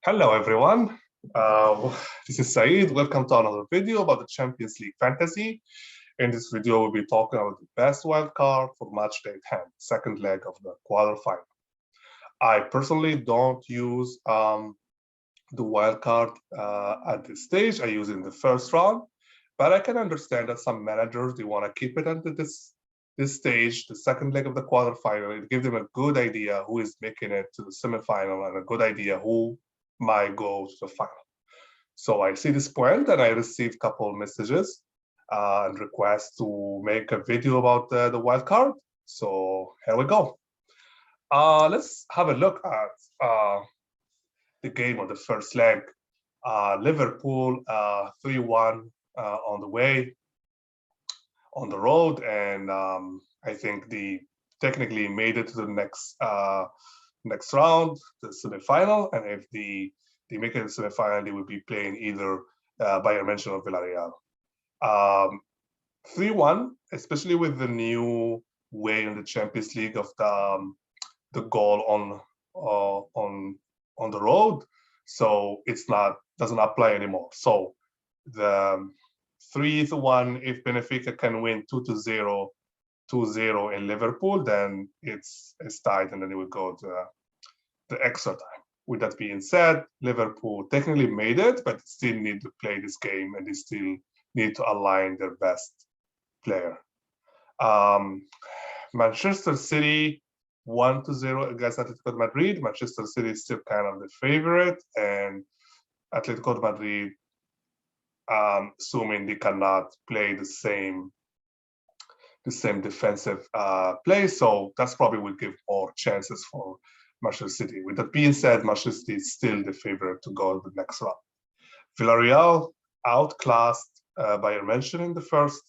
Hello, everyone. This is Saeed. Welcome to another video about the Champions League Fantasy. In this video, we'll be talking about the best wildcard for Matchday 10, second leg of the quarterfinal. I personally don't use the wildcard at this stage. I use it in the first round, but I can understand that some managers, they want to keep it until this stage, the second leg of the quarterfinal. It gives them a good idea who is making it to the semifinal and a good idea who might go to the final. So I see this point and I received a couple of messages and requests to make a video about the wild card. So here we go. Let's have a look at the game of the first leg. Liverpool 3-1 on the way, on the road, and I think they technically made it to the next round, the semifinal. And if they make it to the semifinal, they will be playing either Bayern Munich or Villarreal. 3-1, especially with the new way in the Champions League of the goal on the road, so it's doesn't apply anymore. So the 3-1, if Benfica can win 2-0 in Liverpool, then it's tied, and then it will go to the extra time. With that being said, Liverpool technically made it, but still need to play this game, and they still need to align their best player. Manchester City 1-0 against Atletico Madrid. Manchester City is still kind of the favorite, and Atletico Madrid, assuming they cannot play the same defensive play, so that's probably will give more chances for Manchester City. With that being said, Manchester City is still the favorite to go to the next round. Villarreal outclassed Bayern Munich in the first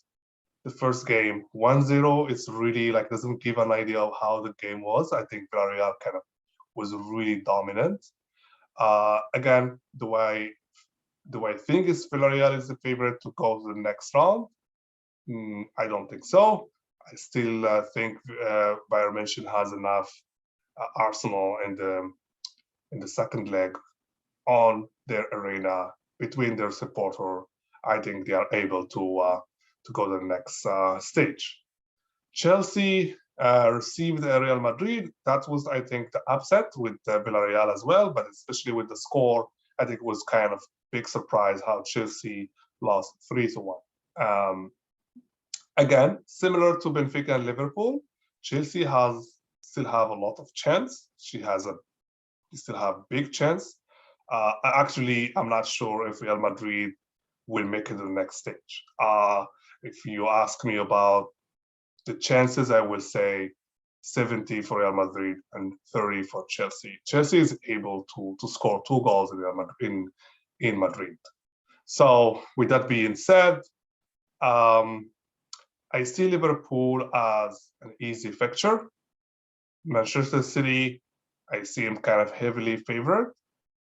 game. 1-0 is really doesn't give an idea of how the game was. I think Villarreal kind of was really dominant. Again, do I think Villarreal is the favorite to go to the next round? I don't think so. I still think Bayern Munich has enough arsenal in the second leg on their arena between their supporter. I think they are able to go to the next stage. Chelsea received Real Madrid. That was, I think, the upset with Villarreal as well, but especially with the score, I think it was kind of big surprise how Chelsea lost 3-1. Again, similar to Benfica and Liverpool, Chelsea still have a lot of chance. They still have big chance. Actually, I'm not sure if Real Madrid will make it to the next stage. If you ask me about the chances, I will say 70 for Real Madrid and 30 for Chelsea. Chelsea is able to score 2 goals in Madrid. So with that being said, I see Liverpool as an easy fixture. Manchester City, I see him kind of heavily favored.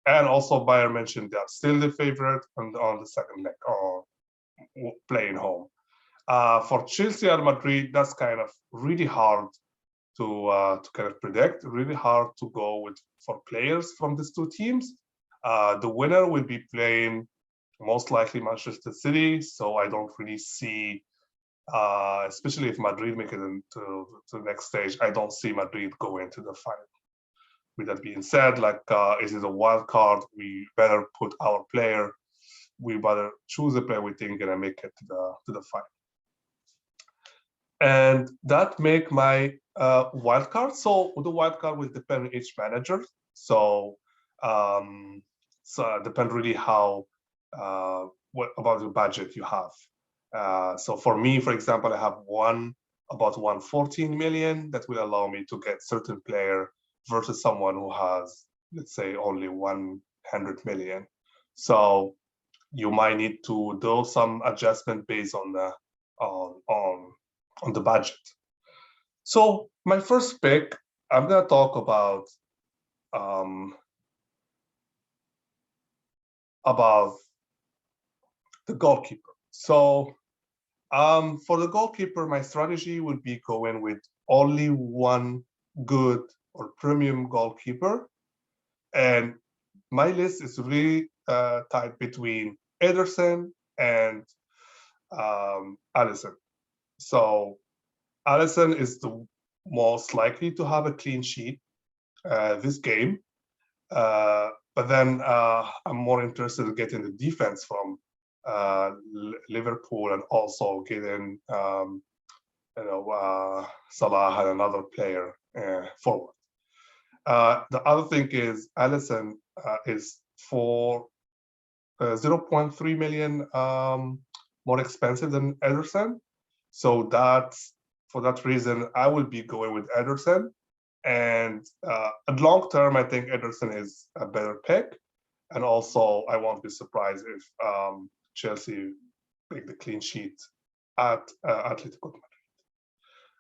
And also Bayern Munich, they are still the favorite on the second leg, or playing home. For Chelsea and Madrid, that's kind of really hard to kind of predict, really hard to go with for players from these two teams. The winner will be playing most likely Manchester City, so I don't really see, especially if Madrid make it into the next stage, I don't see Madrid going to the final. With that being said, is it a wild card? We better put our player. We better choose a player we think gonna make it to the final. And that make my wild card. So the wild card will depend on each manager. So depend really how what about the budget you have. So for me, for example, I have about 114 million that will allow me to get certain player versus someone who has, let's say, only 100 million. So you might need to do some adjustment based on the budget. So my first pick, I'm gonna talk about the goalkeeper. So for the goalkeeper, my strategy would be going with only one good or premium goalkeeper, and my list is really tied between Ederson and Alisson. So Alisson is the most likely to have a clean sheet this game. But then I'm more interested in getting the defense from Liverpool and also getting Salah and another player forward. The other thing is Alisson is for 0.3 million more expensive than Ederson. So for that reason, I will be going with Ederson. And at long term, I think Ederson is a better pick. And also, I won't be surprised if Chelsea make the clean sheet at Atletico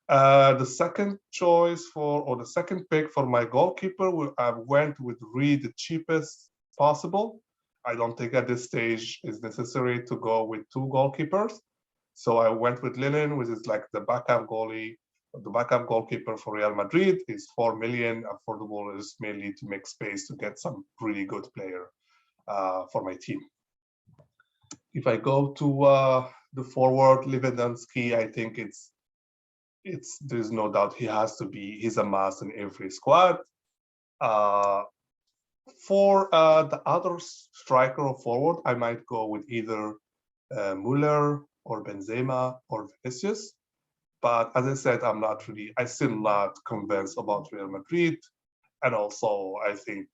Madrid. The second the second pick for my goalkeeper, I went with really the cheapest possible. I don't think at this stage it's necessary to go with two goalkeepers. So I went with Linen, which is like the backup goalie. The backup goalkeeper for Real Madrid is 4 million. Affordable is mainly to make space to get some really good player for my team. If I go to the forward, Lewandowski, I think there's no doubt he's a must in every squad. For the other striker or forward, I might go with either Müller or Benzema or Vinicius. But as I said, I'm still not convinced about Real Madrid. And also, I think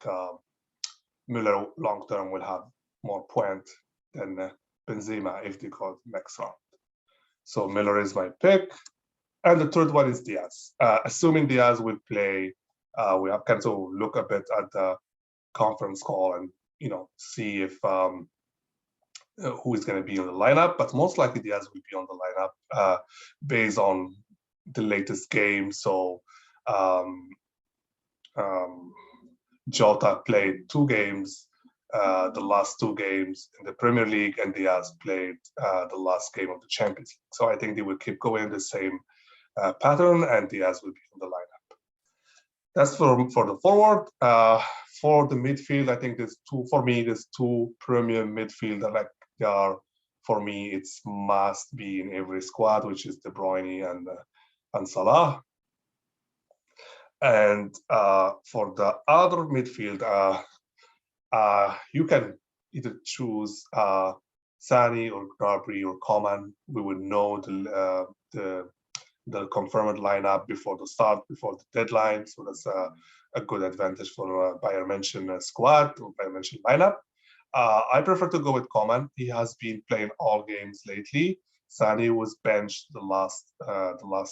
Müller long-term will have more points than Benzema if they go next round. So Müller is my pick. And the third one is Diaz. Assuming Diaz will play, we have kind of look a bit at the conference call and see if who is going to be in the lineup, but most likely Diaz will be on the lineup based on the latest game. So Jota played 2 games, the last 2 games in the Premier League, and Diaz played the last game of the Champions League. So I think they will keep going the same pattern, and Diaz will be in the lineup. That's for the forward. For the midfield, I think there's two premium midfield that for me, it's must be in every squad, which is De Bruyne and Salah. And for the other midfield, you can either choose Sani or Gnabry or Coman. We would know the confirmed lineup before the deadline. So that's a good advantage for Bayern München squad or Bayern München lineup. I prefer to go with Coman. He has been playing all games lately. Sani was benched the last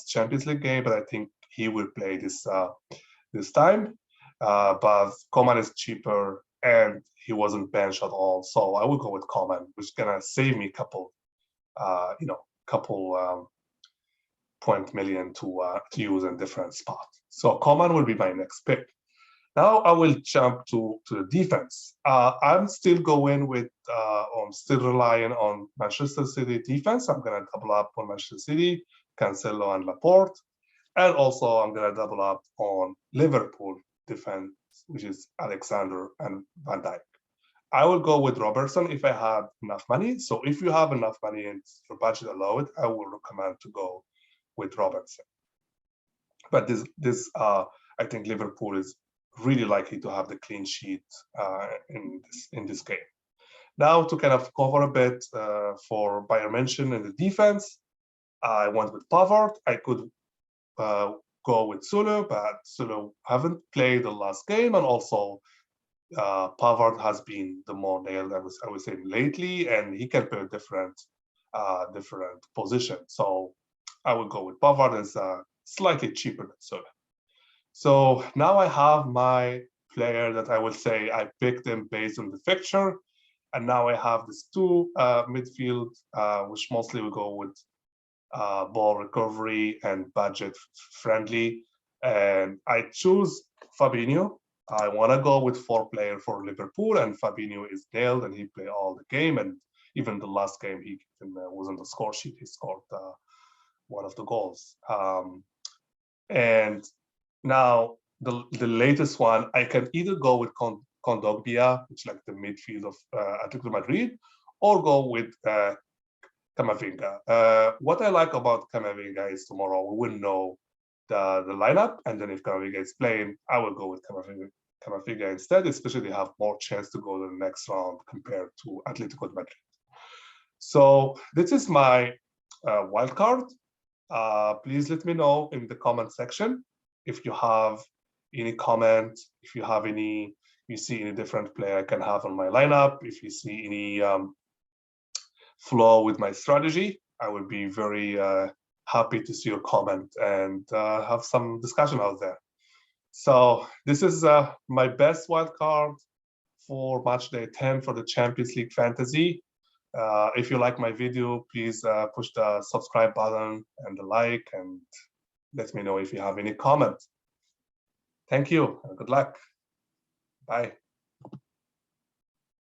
Champions League game, but I think he will play this time. But Coman is cheaper and he wasn't benched at all, so I will go with Coman, which is gonna save me a couple point million to use in different spots. So Coman will be my next pick. Now I will jump to the defense. I'm still going with, I'm still relying on Manchester City defense. I'm gonna double up on Manchester City, Cancelo and Laporte. And also I'm gonna double up on Liverpool defense, which is Alexander and Van Dijk. I will go with Robertson if I have enough money. So if you have enough money and your budget allow it, I will recommend to go with Robertson. But I think Liverpool is really likely to have the clean sheet in this game. Now to kind of cover a bit for Bayern München in the defense, I went with Pavard. I could go with Sule, but Sule haven't played the last game, and also Pavard has been the more nailed, I would say, lately, and he can play a different position. So I would go with Pavard as slightly cheaper than Sule. So now I have my player that I will say I picked them based on the fixture, and now I have these two midfield, which mostly will go with ball recovery and budget friendly, and I choose Fabinho. I want to go with 4-player for Liverpool, and Fabinho is nailed, and he played all the game, and even the last game he was on the score sheet. He scored one of the goals. And now the latest one, I can either go with Kondogbia, which is like the midfield of Atletico Madrid, or go with Camavinga. What I like about Camavinga is tomorrow we will know the lineup, and then if Camavinga is playing, I will go with Camavinga instead, especially they have more chance to go to the next round compared to Atletico Madrid. So this is my wild card. Please let me know in the comment section if you have any comment, if you have any, you see any different player I can have on my lineup, if you see any flaw with my strategy. I would be very happy to see your comment and have some discussion out there. So this is my best wild card for match day 10 for the Champions League Fantasy. If you like my video, please push the subscribe button and the like, and let me know if you have any comment. Thank you and good luck. Bye.